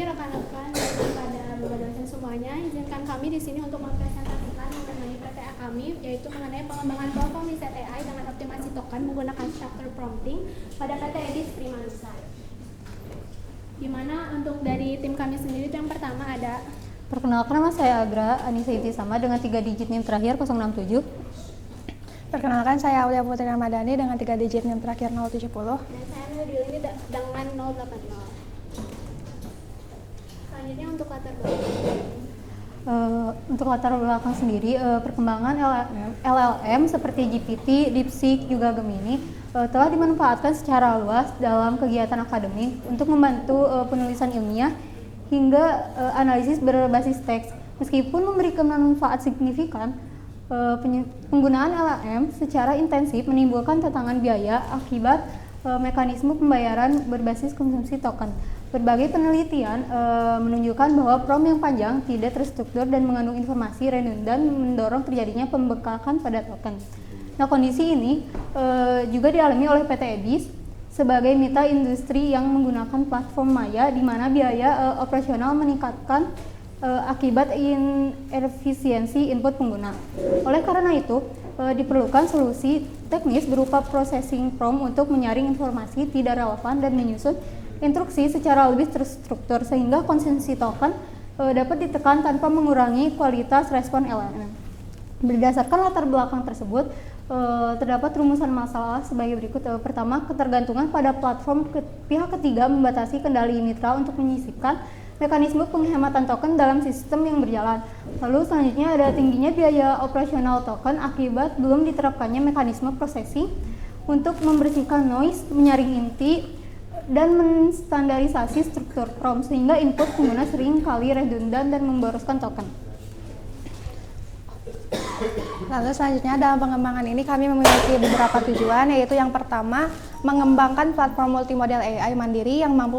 rekan-rekan dan kepada Bapak dosen semuanya, izinkan kami di sini untuk mempresentasikan mengenai PTA kami, yaitu mengenai pengembangan platform riset AI dengan optimasi token menggunakan structure prompting pada PT Edis Primansa. Di mana untuk dari tim kami sendiri itu yang pertama ada. Perkenalkan, nama saya Agra Anissa Sama dengan 3 digit NIM terakhir 067. Perkenalkan, saya Aulia Putri Ramadhani dengan 3 digit NIM terakhir 070. Dan saya Nuril ini dengan 080. Selanjutnya untuk latar belakang. Untuk latar belakang sendiri, perkembangan LLM seperti GPT, DeepSeek, juga Gemini telah dimanfaatkan secara luas dalam kegiatan akademik untuk membantu penulisan ilmiah hingga analisis berbasis teks. Meskipun memberikan manfaat signifikan, penggunaan LLM secara intensif menimbulkan tantangan biaya akibat mekanisme pembayaran berbasis konsumsi token. Berbagai penelitian menunjukkan bahwa prompt yang panjang, tidak terstruktur, dan mengandung informasi redundan mendorong terjadinya pembengkakan pada token. Nah, kondisi ini juga dialami oleh PT Edis sebagai mitra industri yang menggunakan platform Maya, di mana biaya operasional meningkatkan akibat inefisiensi input pengguna. Oleh karena itu, diperlukan solusi teknis berupa processing prompt untuk menyaring informasi tidak relevan dan menyusun instruksi secara lebih terstruktur sehingga konsumsi token dapat ditekan tanpa mengurangi kualitas respon LLM. Berdasarkan latar belakang tersebut, terdapat rumusan masalah sebagai berikut. Pertama, ketergantungan pada platform pihak ketiga membatasi kendali mitra untuk menyisipkan mekanisme penghematan token dalam sistem yang berjalan. Lalu selanjutnya ada tingginya biaya operasional token akibat belum diterapkannya mekanisme processing untuk membersihkan noise, menyaring inti, dan menstandarisasi struktur prompt sehingga input pengguna sering kali redundan dan memboroskan token. Lalu selanjutnya dalam pengembangan ini kami memiliki beberapa tujuan, yaitu yang pertama, mengembangkan platform multimodal AI mandiri yang mampu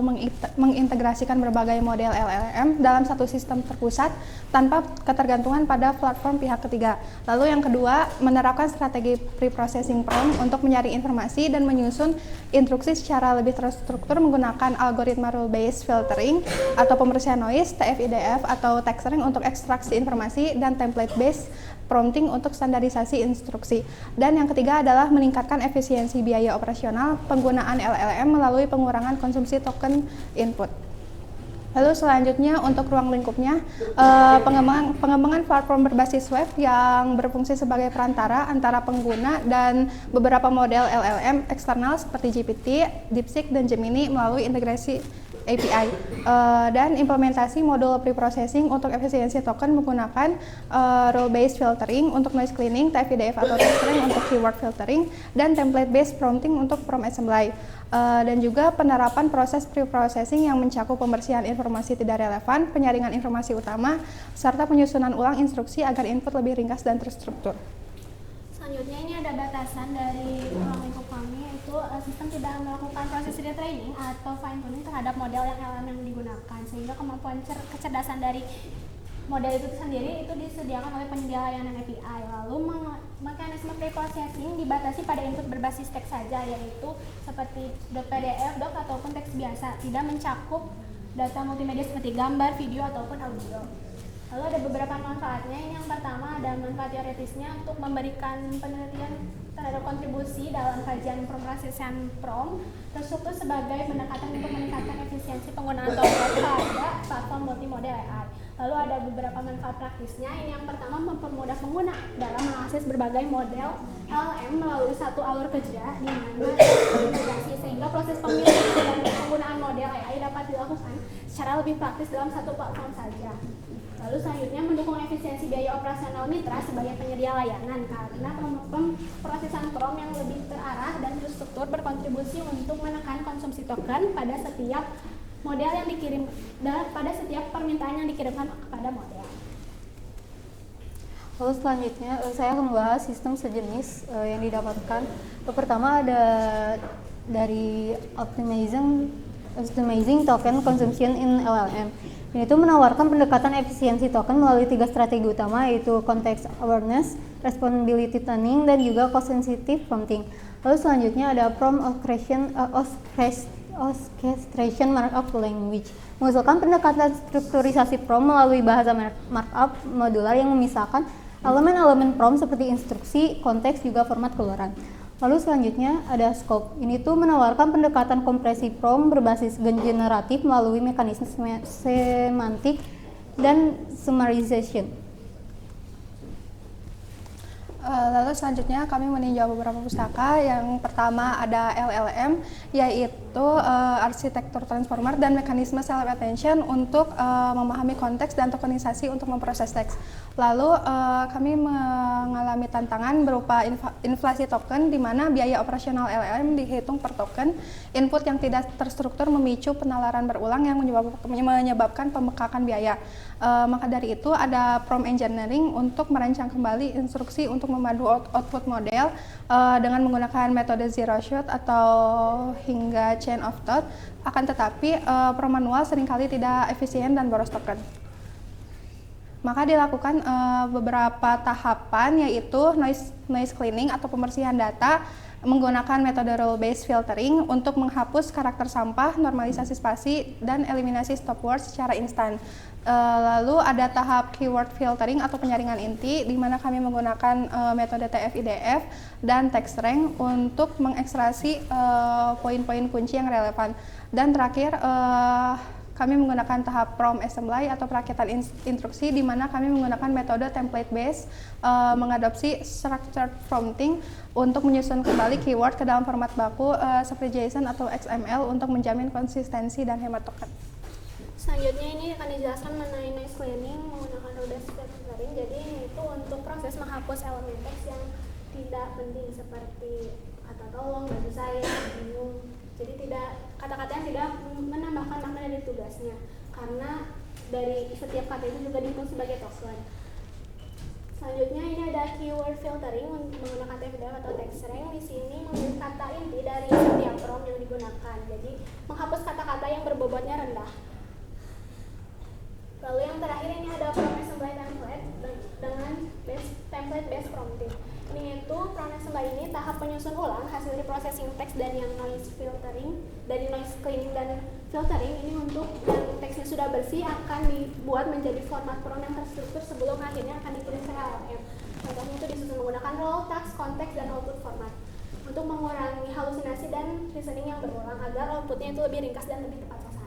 mengintegrasikan berbagai model LLM dalam satu sistem terpusat tanpa ketergantungan pada platform pihak ketiga. Lalu yang kedua, menerapkan strategi pre-processing prompt untuk menyaring informasi dan menyusun instruksi secara lebih terstruktur menggunakan algoritma rule-based filtering atau pembersihan noise, TF-IDF atau texturing untuk ekstraksi informasi, dan template-based prompting untuk standarisasi instruksi. Dan yang ketiga adalah meningkatkan efisiensi biaya operasional penggunaan LLM melalui pengurangan konsumsi token input. Lalu selanjutnya untuk ruang lingkupnya, pengembangan platform berbasis web yang berfungsi sebagai perantara antara pengguna dan beberapa model LLM eksternal seperti GPT, DeepSeek, dan Gemini melalui integrasi API, dan implementasi modul preprocessing untuk efisiensi token menggunakan rule-based filtering untuk noise cleaning, TF-IDF atau texturing untuk keyword filtering, dan template-based prompting untuk prompt assembly. Dan juga penerapan proses preprocessing yang mencakup pembersihan informasi tidak relevan, penyaringan informasi utama, serta penyusunan ulang instruksi agar input lebih ringkas dan terstruktur. Selanjutnya ini ada batasan dari ruang lingkup kami, yaitu sistem tidak melakukan proses retraining atau fine tuning terhadap model yang LLM yang digunakan, sehingga kemampuan kecerdasan dari model itu sendiri itu disediakan oleh penyedia layanan API. Lalu mekanisme preprocessing dibatasi pada input berbasis teks saja, yaitu seperti .pdf, doc ataupun teks biasa, tidak mencakup data multimedia seperti gambar, video ataupun audio. Lalu ada beberapa manfaatnya. Ini yang pertama ada manfaat teoretisnya untuk memberikan penelitian terhadap kontribusi dalam kajian pemrosesan prompt terstruktur sebagai pendekatan untuk meningkatkan efisiensi penggunaan token pada platform multimodal AI. Lalu ada beberapa manfaat praktisnya. Ini yang pertama, mempermudah pengguna dalam mengakses berbagai model LLM melalui satu alur kerja di mana integrasi, sehingga proses pemilihan dan penggunaan model AI dapat dilakukan secara lebih praktis dalam satu platform saja. Lalu selanjutnya, mendukung efisiensi biaya operasional mitra sebagai penyedia layanan karena pemrosesan prompt yang lebih terarah dan terstruktur berkontribusi untuk menekan konsumsi token pada setiap model yang dikirim dan pada setiap permintaan yang dikirimkan kepada model. Lalu selanjutnya saya akan membahas sistem sejenis yang didapatkan. Pertama ada dari optimizing token consumption in LLM. Ini itu menawarkan pendekatan efisiensi token melalui 3 strategi utama, yaitu context awareness, responsibility tuning, dan juga cost sensitive prompting. Lalu selanjutnya ada prompt Orchestration Markup Language, mengusulkan pendekatan strukturisasi prompt melalui bahasa markup modular yang memisahkan elemen-elemen prompt seperti instruksi, konteks, juga format keluaran. Lalu selanjutnya ada scope. Ini tuh menawarkan pendekatan kompresi prompt berbasis generatif melalui mekanisme semantik dan summarization. Lalu selanjutnya kami meninjau beberapa pustaka. Yang pertama ada LLM, yaitu arsitektur transformer dan mekanisme self attention untuk memahami konteks dan tokenisasi untuk memproses teks. Lalu kami mengalami tantangan berupa inflasi token, di mana biaya operasional LLM dihitung per token. Input yang tidak terstruktur memicu penalaran berulang yang menyebabkan pembengkakan biaya. Maka dari itu ada prompt engineering untuk merancang kembali instruksi untuk memadu output model dengan menggunakan metode zero shot atau hingga chain of thought. Akan tetapi prompt manual seringkali tidak efisien dan boros token. Maka dilakukan beberapa tahapan, yaitu noise cleaning atau pembersihan data menggunakan metode rule based filtering untuk menghapus karakter sampah, normalisasi spasi, dan eliminasi stop words secara instan. Lalu ada tahap keyword filtering atau penyaringan inti, di mana kami menggunakan metode TF-IDF dan text rank untuk mengekstraksi poin-poin kunci yang relevan. Dan terakhir kami menggunakan tahap prompt assembly atau perakitan instruksi, di mana kami menggunakan metode template based mengadopsi structured prompting untuk menyusun kembali keyword ke dalam format baku seperti JSON atau XML untuk menjamin konsistensi dan hemat token. Selanjutnya ini akan dijelaskan mengenai noise cleaning menggunakan rule filtering. Jadi itu untuk proses menghapus elemen teks yang tidak penting seperti kata tolong, bantu saya, bingung. Jadi tidak kata-kata yang tidak menambahkan makna dari tugasnya, karena dari setiap kata itu juga dihitung sebagai token. Selanjutnya ini ada keyword filtering menggunakan TF-IDF atau text rank. Di sini mengambil kata inti dari setiap prompt yang digunakan. Jadi menghapus kata-kata yang berbobotnya rendah. Lalu yang terakhir ini ada prompt assembly template dengan template based prompting. Ini itu prompt assembly ini tahap penyusun ulang hasil dari processing teks dan yang noise filtering, dari noise cleaning dan filtering. Ini untuk yang teksnya sudah bersih akan dibuat menjadi format prompt yang terstruktur sebelum akhirnya akan dikirim ke LLM. Contohnya itu disusun menggunakan role, task, konteks, dan output format untuk mengurangi halusinasi dan listening yang berulang agar outputnya itu lebih ringkas dan lebih tepat sasaran.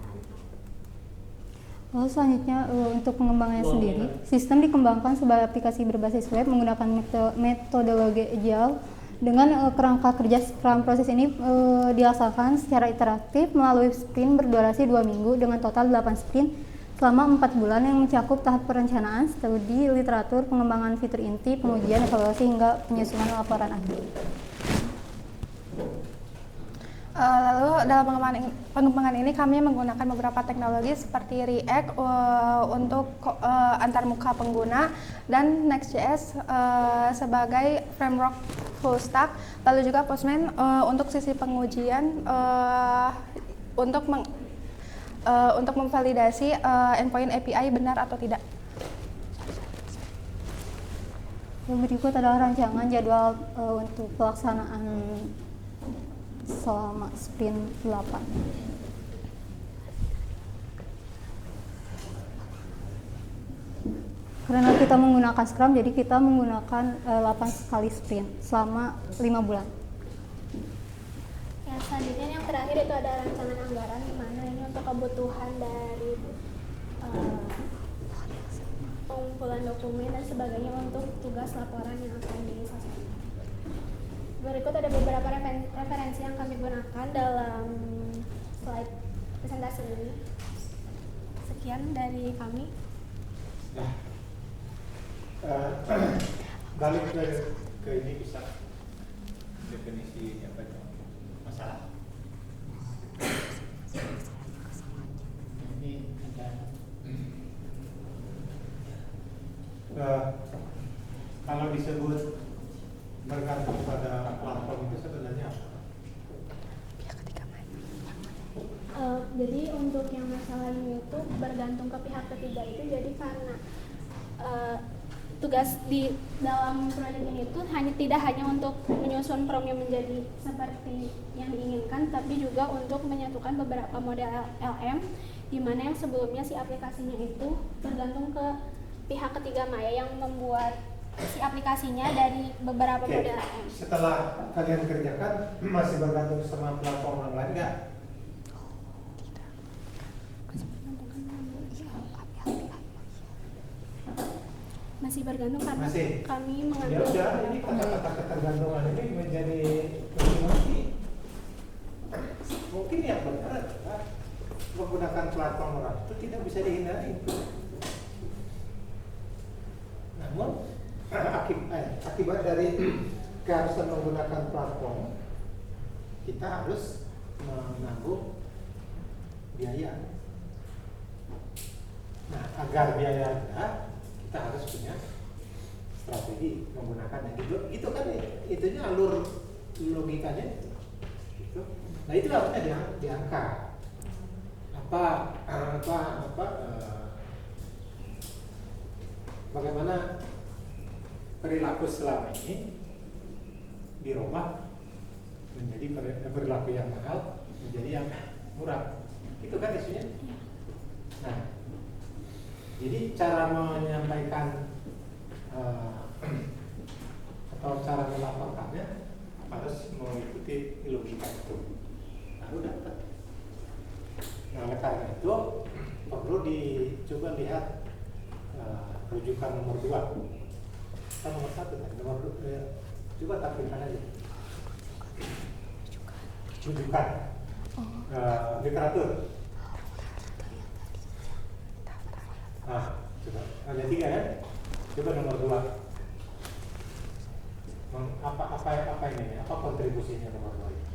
Lalu selanjutnya untuk pengembangannya sendiri, sistem dikembangkan sebagai aplikasi berbasis web menggunakan metodologi agile dengan kerangka kerja Scrum. Proses ini dilaksanakan secara iteratif melalui sprint berdurasi 2 minggu dengan total 8 sprint selama 4 bulan yang mencakup tahap perencanaan, studi, literatur, pengembangan fitur inti, pengujian, evaluasi, hingga penyusunan laporan akhir. Lalu dalam pengembangan ini kami menggunakan beberapa teknologi seperti React untuk antarmuka pengguna dan Next.js sebagai framework full stack, lalu juga Postman untuk sisi pengujian untuk memvalidasi endpoint API benar atau tidak. Berikut adalah rancangan jadwal untuk pelaksanaan selama sprint 8. Karena kita menggunakan Scrum, jadi kita menggunakan 8 kali sprint selama 5 bulan. Ya, selanjutnya yang terakhir itu ada rancangan anggaran, di mana ini untuk kebutuhan dari pengumpulan dokumen dan sebagainya untuk tugas laporan yang akan diselesaikan. Berikut ada beberapa referensi yang kami gunakan dalam slide presentasi ini. Sekian dari kami. Balik ke ini bisa definisi apa itu masalah. Ini ada kalau disebut bergantung pada platform itu sebenarnya apa? Jadi untuk yang masalah ini itu bergantung ke pihak ketiga itu jadi karena tugas di dalam proyek ini itu tidak hanya untuk menyusun promnya menjadi seperti yang diinginkan, tapi juga untuk menyatukan beberapa model LM, di mana yang sebelumnya si aplikasinya itu tergantung ke pihak ketiga Maya yang membuat si aplikasinya dari beberapa Oke. model LM. Setelah kalian kerjakan masih bergantung sama platform yang lain nggak? Masih bergantung karena Masih. kami Ya mengambil udah, ini kata-kata ketergantungan ini menjadi kunci. Mungkin yang benar adalah menggunakan platform orang itu tidak bisa dihindari. Namun akibat dari keharusan menggunakan platform, kita harus menanggung biaya. Nah, agar biaya rendah, kita harus punya strategi menggunakan yang itu kan itunya alur logikanya gitu. Nah itu harusnya diangkat bagaimana perilaku selama ini dirubah menjadi perilaku yang mahal menjadi yang murah, itu kan isunya. Nah, jadi cara menyampaikan atau cara melaporkannya harus mengikuti logika itu, baru dapat. Nah, oleh karena itu perlu dicoba lihat rujukan nomor 2 atau nomor 1 kan? Nomor 2 coba tampilkan aja rujukan literatur. Nah, coba ada 3 kan? Coba nomor 2. Apa ini? Apa kontribusinya nomor 2 ini?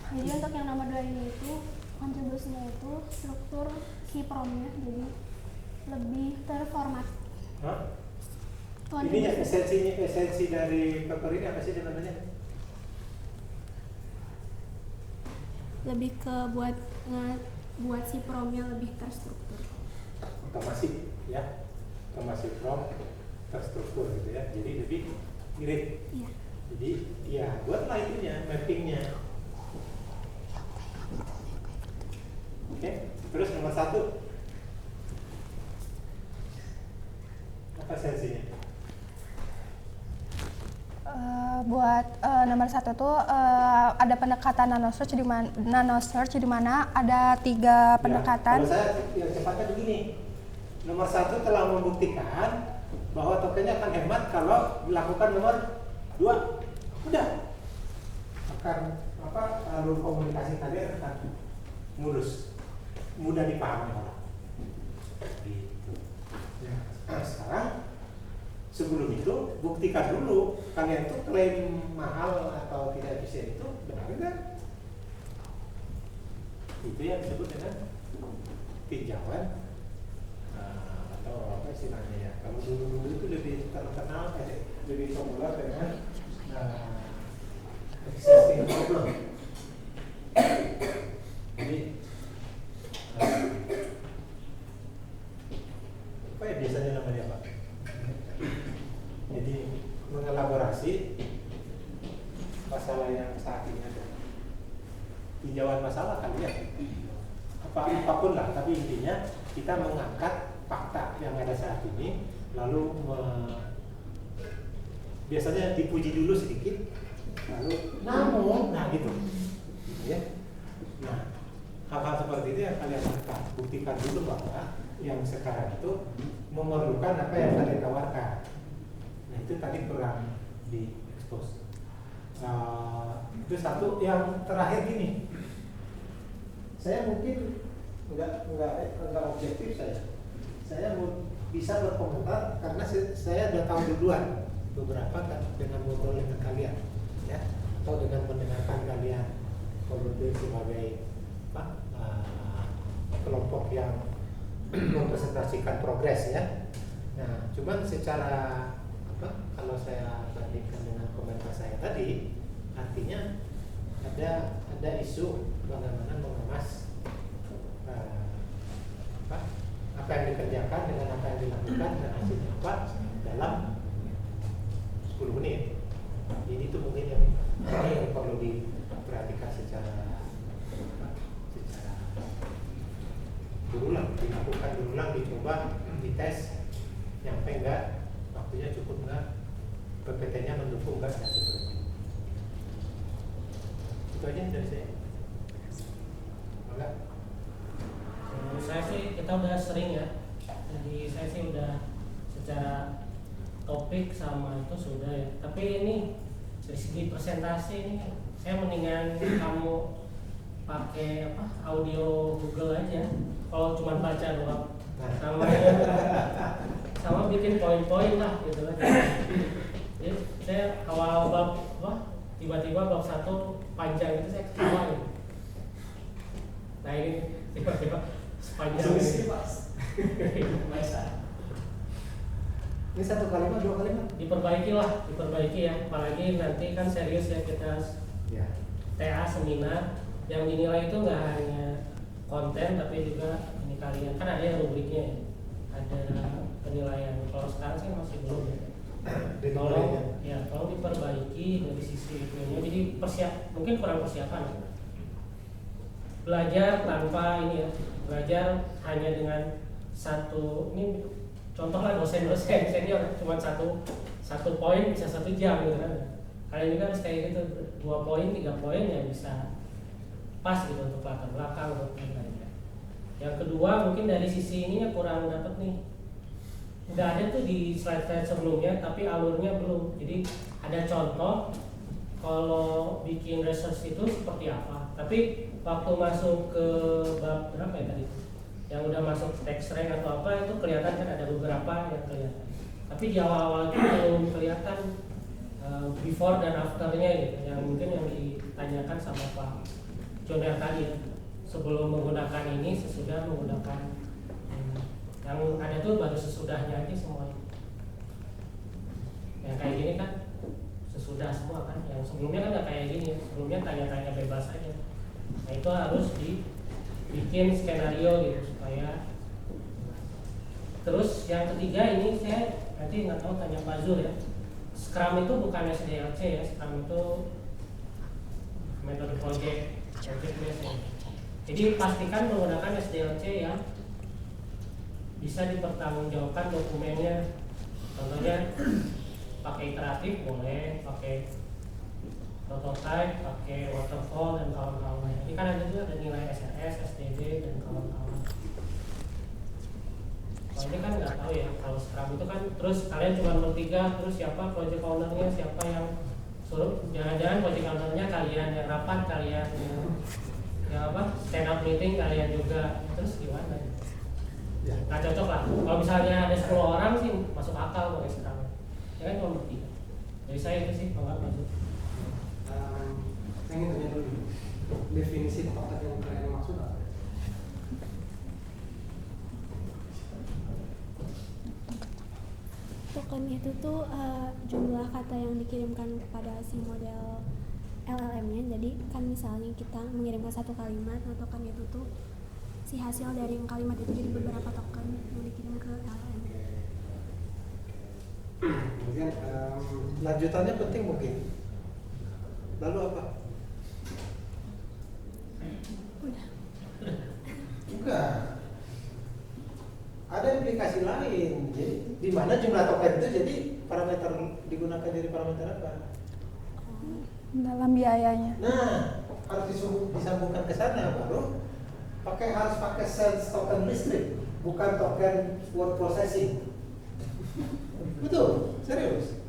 Jadi untuk yang nomor 2 ini itu kontribusinya itu struktur si promnya jadi lebih terformat. Hah? Ini ya esensi dari paper ini apa sih sebenarnya? Lebih ke buat si promnya lebih terstruktur. Otomasi ya, otomasi prom terstruktur gitu ya. Jadi lebih irit. Iya. Jadi ya buatlah itunya, mappingnya. Oke, terus nomor 1 apa esensinya? Buat nomor 1 tuh ada pendekatan nanosearch di mana ada 3 pendekatan. Kalau saya yang cepatnya begini, nomor 1 telah membuktikan bahwa tokennya akan hemat kalau dilakukan nomor 2. Udah, akan alur komunikasi kalian akan mulus, mudah dipahami orang. Gitu. Ya. Nah, sekarang sebelum itu buktikan dulu kalian tuh klaim mahal atau tidak efisien itu benar enggak? Itu yang disebut dengan tinjauan atau apa istilahnya ya. Kalau dulu itu lebih terkenal lebih populer dengan existing problem. Jadi apa ya biasanya namanya Pak? Jadi mengelaborasi masalah yang saat ini ada, tinjauan masalah kali ya, apapun lah, tapi intinya kita mengangkat fakta yang ada saat ini, lalu biasanya dipuji dulu sedikit, lalu namun, nah gitu, ya. Nah, hal-hal seperti itu yang kalian angkat, buktikan dulu bahwa yang sekarang itu memerlukan apa yang kalian tawarkan. Nah itu tadi kurang diekspos. Itu satu. Yang terakhir gini, saya mungkin nggak objektif saya bisa berkomentar karena saya udah tahu duluan beberapa kan dengan ngobrol dengan kalian ya, atau dengan mendengarkan kalian volunteer sebagai kelompok yang mempresentasikan progres ya. Nah, cuman secara kalau saya bandingkan dengan komentar saya tadi, artinya ada isu bagaimana mengemas apa yang dikerjakan dengan apa yang dilakukan dan hasilnya apa dalam 10 menit. Jadi itu mungkin yang perlu diperhatikan secara berulang, dilakukan berulang, dicoba, dites, nyampe enggak, waktunya cukup enggak, PPT-nya mendukung enggak, dan seterusnya. Itu aja dari saya. Enggak? Menurut saya sih kita udah sering ya, jadi saya sih udah secara topik sama itu sudah ya. Tapi ini dari segi presentasi ini saya mendingan kamu pakai audio Google aja. Kalau cuma baca doang, sama bikin poin-poin lah gitu kan. Jadi saya awal bab tiba-tiba bab 1 panjang itu saya ketawa gitu. Nah ini tiba-tiba sepanjang Ini 1 kalimat, 2 kalimat? Diperbaiki ya. Apalagi nanti kan serius ya kita Ya. TA seminar yang dinilai itu nggak hanya konten tapi juga ini kalian kan ada yang rubriknya ya. Ada penilaian. Kalau sekarang sih masih belum ya. Tolong diperbaiki dari sisi itunya. Jadi mungkin kurang persiapan. Belajar tanpa ini ya. Belajar hanya dengan satu ini contohlah dosen-dosen senior cuma satu poin bisa 1 jam gitu kan. Kalian juga harus kayak gitu 2 poin 3 poin ya bisa pas gitu untuk latar belakang untuk belajar. Yang kedua mungkin dari sisi ininya kurang dapat nih. Udah ada tuh di slide-slide sebelumnya tapi alurnya belum. Jadi ada contoh kalau bikin research itu seperti apa. Tapi waktu masuk ke bab berapa ya tadi? Yang udah masuk text rank atau apa itu kelihatan kan ada beberapa yang kelihatan. Tapi di awal-awal itu belum kelihatan before dan afternya gitu. Yang mungkin yang ditanyakan sama Pak Joner tadi ya. Sebelum menggunakan ini, sesudah menggunakan yang ada tuh baru sesudahnya aja semuanya. Yang kayak gini kan sesudah semua kan. Yang sebelumnya kan nggak kayak gini. Sebelumnya tanya-tanya bebas aja. Nah itu harus dibikin skenario gitu supaya. Terus yang ketiga ini saya nanti nggak tahu tanya Pak Zul ya. Scrum itu bukan SDLC ya. Scrum itu metode project based. Jadi pastikan menggunakan SDLC yang bisa dipertanggungjawabkan dokumennya. Contohnya pakai iteratif boleh, pakai prototype, pakai waterfall dan kawan-kawan. Ini kan ada juga ada nilai SRS, SDD dan kawan-kawan. Kalau ini kan nggak tahu ya. Kalau Scrum itu kan terus kalian cuma bertiga, terus siapa project owner-nya, siapa yang suruh. Jangan-jangan project owner-nya kalian yang rapat, kalian yang stand up meeting kalian juga, terus gimana? Ya. Nggak cocok lah. Kalau misalnya ada 10 orang sih masuk akal pakai Scrum. Ya kan cuma bertiga. Jadi saya itu sih kalau nggak masuk. Saya ingin tanya dulu, definisi token yang kalian maksud apa? Token itu tuh jumlah kata yang dikirimkan kepada si model LLM-nya. Jadi kan misalnya kita mengirimkan 1 kalimat, nah token itu tuh si hasil dari kalimat itu jadi beberapa token yang dikirim ke LLM. Kemudian lanjutannya penting mungkin. Lalu apa? Udah. Enggak. Ada implikasi lain. Jadi di mana jumlah token itu jadi parameter digunakan dari parameter apa? Dalam biayanya. Nah, harus disambungkan ke sana baru harus pakai sense token listrik, bukan token word processing. Betul, serius.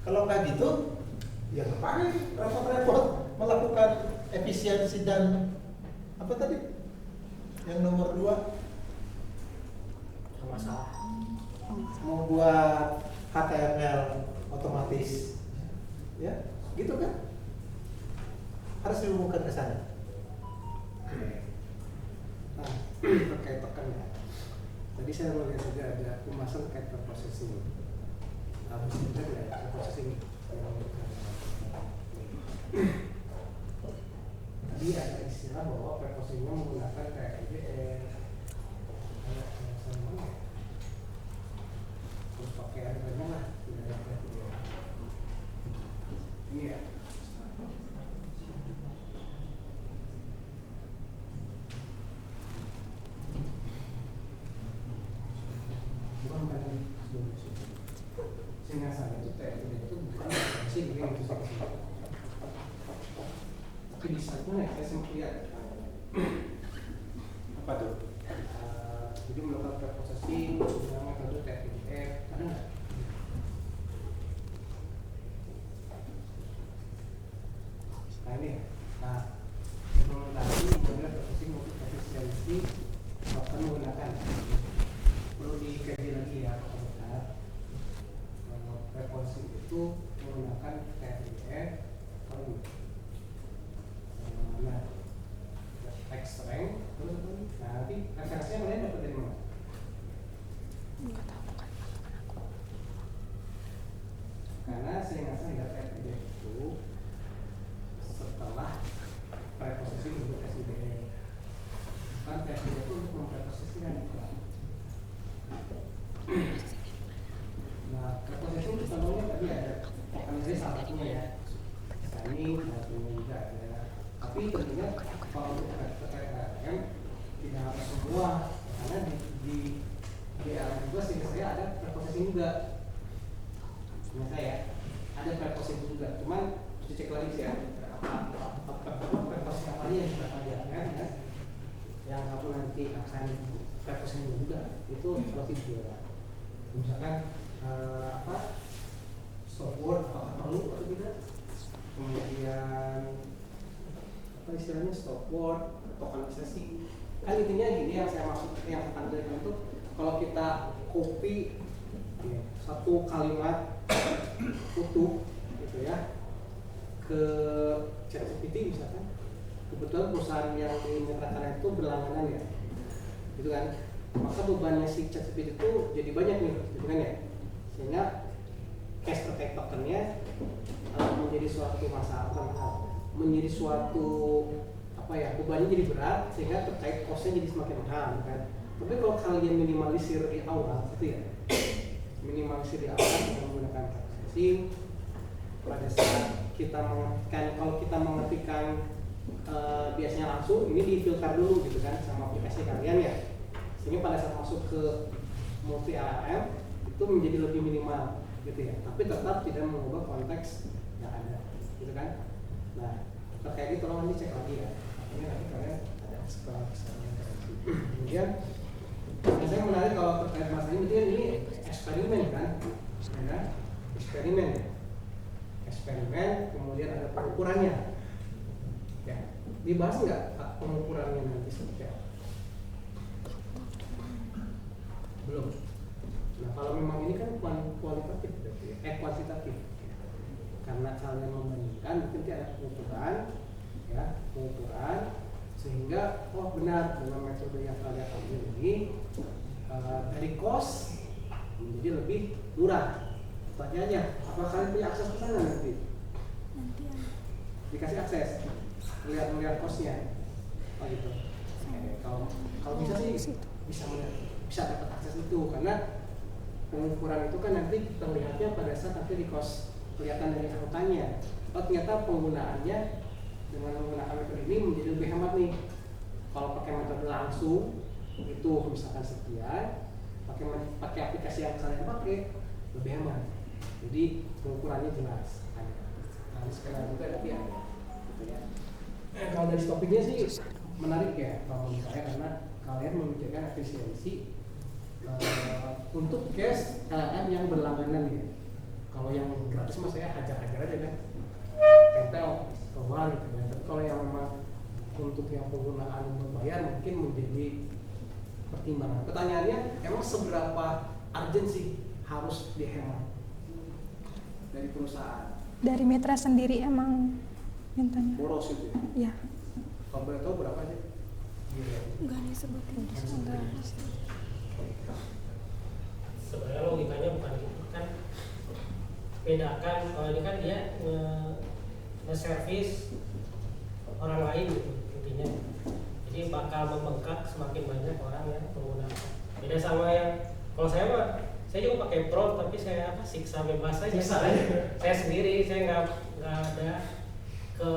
Kalau nggak gitu, ya ngapain repot-repot melakukan efisiensi dan apa tadi? Yang nomor 2 Masalah. membuat HTML otomatis, ya, gitu kan? Harus dihubungkan ke sana. Nah, terkait token ya. Tadi saya melihat juga ada pembahasan terkait processing. Harus juga ya processing. tadi ada istilah bahwa preposisinya menggunakan TRIDF, terus pakai adanya lah, tidak ada TRIDF. Ini ya. Bukan tadi sehingga saya itu TRIDF itu bukan sih begini itu sih. Tapi di sana ya saya sempat lihat Apa tuh? jadi melakukan preprocessing dengan metode TRIDF ada nggak? Nah ini ya. Nah implementasi model preprocessing untuk efisiensi akan menggunakan perlu dikaji lagi ya apakah preprocessing itu menggunakan TRIDF atau enggak. Nah, text strength, terus apa nih? Nah, nanti referensinya kalian dapat dari mana? Karena saya nggak lihat TRIDF itu setelah preprocessing untuk SIDE. Kan TRIDF itu untuk mempreproseskan iklan. Nah, preprocessing contohnya tadi ada organisasi salah satunya ya. Ini satunya juga ada. Tapi tentunya kalau untuk PTRM tidak harus semua, karena di DLM juga sehingga saya ada preprocessing juga. Sehingga saya ada preprocessing juga, cuman harus dicek lagi sih ya preprocessing apa yang kita pelajari ya. Yang kamu nanti akan preprocessing juga itu prosedur. Misalkan software apakah perlu atau tidak, kemudian apa istilahnya stop word, tokenisasi. Kan intinya gini yang saya maksud, yang saya tanda itu kalau kita copy ya, satu kalimat utuh gitu ya ke ChatGPT misalkan, kebetulan perusahaan yang dimintakan itu berlangganan ya, gitu kan, maka bebannya si ChatGPT itu jadi banyak nih, gitu kan ya, sehingga cache terkait tokennya menjadi suatu masalah, menjadi suatu apa ya, bebannya jadi berat sehingga terkait costnya jadi semakin mahal kan. Tapi kalau kalian minimalisir di awal gitu ya, minimalisir di awal dengan menggunakan processing, pada saat kita mengetikkan, kalau kita mengetikkan biasanya langsung ini difilter dulu gitu kan sama aplikasi kalian ya, sehingga pada saat masuk ke multi LLM itu menjadi lebih minimal gitu ya, tapi tetap tidak mengubah konteks yang ada gitu kan. Nah, terkait itu tolong nanti cek lagi ya. Ini nanti kalian ada kesalahan. Kemudian saya menarik kalau terkait masalah ini, berarti ini eksperimen kan? Ya, eksperimen. Eksperimen, kemudian ada pengukurannya. Ya, dibahas nggak pengukurannya nanti seperti apa? Belum. Nah, kalau memang ini kan kualitatif berarti ya, kuantitatif. Karena kalian membandingkan, mungkin ada pengukuran, ya, pengukuran, sehingga oh benar dengan metode yang kalian ambil ini dari cost menjadi lebih murah. Tanya aja, apa kalian punya akses ke sana nanti? Dikasih akses, melihat costnya, oh gitu. Kalau bisa sih bisa dapat akses itu, karena pengukuran itu kan nanti kita lihatnya pada saat nanti di cost kelihatan dari angkanya. Oh ternyata penggunaannya dengan menggunakan metode ini menjadi lebih hemat nih. Kalau pakai metode langsung itu misalkan sekian, pakai aplikasi yang kalian pakai lebih hemat. Jadi pengukurannya jelas ada. Nah sekarang juga tapi ada. Gitu ya. Kalau dari topiknya sih menarik ya kalau menurut saya, karena kalian memikirkan efisiensi untuk case LLM yang berlangganan ya. Kalau yang gratis mas saya hajar-hajar aja kan, tempel keluar gitu ya. Tapi kalau yang memang untuk yang penggunaan berbayar mungkin menjadi pertimbangan. Pertanyaannya, emang seberapa urgent sih harus dihemat dari perusahaan? Dari mitra sendiri emang mintanya. Boros itu ya? Ya. Kalau boleh tahu berapa sih? Enggak disebutin. Sebenarnya logikanya bukan gitu kan, bedakan kalau ini kan dia nge-service orang lain gitu intinya. Jadi bakal membengkak semakin banyak orang yang menggunakan. Beda sama yang kalau saya mah saya juga pakai Pro tapi saya siksa bebas aja. Saya sendiri, saya nggak ada ke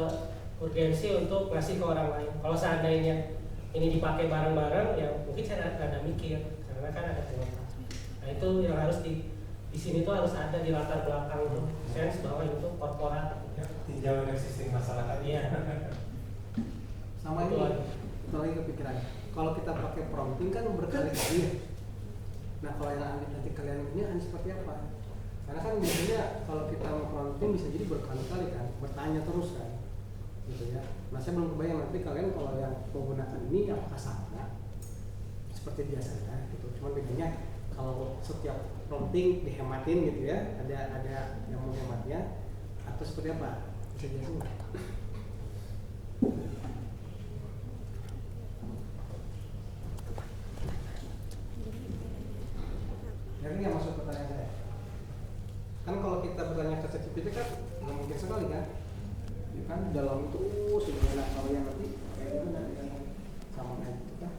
urgensi untuk ngasih ke orang lain. Kalau seandainya ini dipakai bareng-bareng ya mungkin saya ada mikir karena kan ada kuota. Nah itu yang harus di sini tuh harus ada di latar belakang tuh sense bahwa itu korporat. Tinjau existing masyarakat. Iya. Sama ini, kita lagi kepikiran. Kalau kita pakai prompting kan berkali-kali ya. Nah kalau yang nanti kalian ini seperti apa? Karena kan biasanya kalau kita mau prompting bisa jadi berkali-kali kan, bertanya terus kan, gitu ya. Nah saya belum kebayang nanti kalian kalau yang menggunakan ini apakah sama seperti biasanya gitu. Cuman bedanya kalau setiap prompting dihematin gitu ya, ada yang menghematnya atau seperti apa? Bisa jelasin nggak? Jadi nggak masuk pertanyaan saya. Kan kalau kita bertanya ke ChatGPT kan nggak mungkin sekali kan? Ya kan dalam terus gimana kalau yang nanti kayak gimana yang sama kayak gitu kan?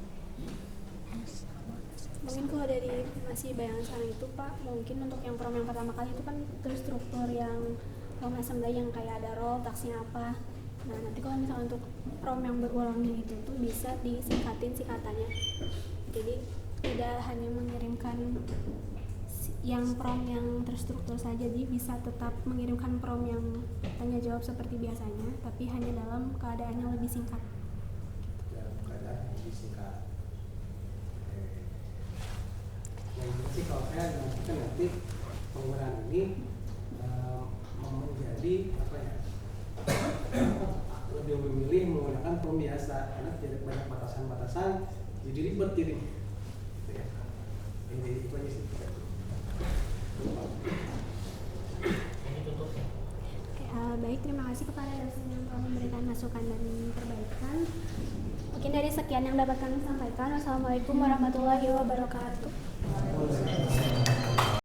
Mungkin kalau dari masih bayangan sekarang itu Pak, mungkin untuk yang prom yang pertama kali itu kan terstruktur yang prom assembly yang kayak ada role, taksnya apa. Nah nanti kalau misalnya untuk prom yang berulangnya itu tuh bisa disingkatin singkatannya. Jadi tidak hanya mengirimkan yang prom yang terstruktur saja, jadi bisa tetap mengirimkan prom yang tanya jawab seperti biasanya, tapi hanya dalam keadaan yang lebih singkat. Dalam keadaan lebih singkat. Yang jelas sih kalau saya nantikan nanti penggunaan ini menjadi apa ya, lebih memilih menggunakan prom biasa karena tidak banyak batasan-batasan, jadi ribet gitu ya. Jadi itu aja sih. Ini tutup ya. Oke, baik, terima kasih kepada dosen yang telah memberikan masukan dan perbaikan. Mungkin dari sekian yang dapat kami sampaikan. Wassalamualaikum warahmatullahi wabarakatuh.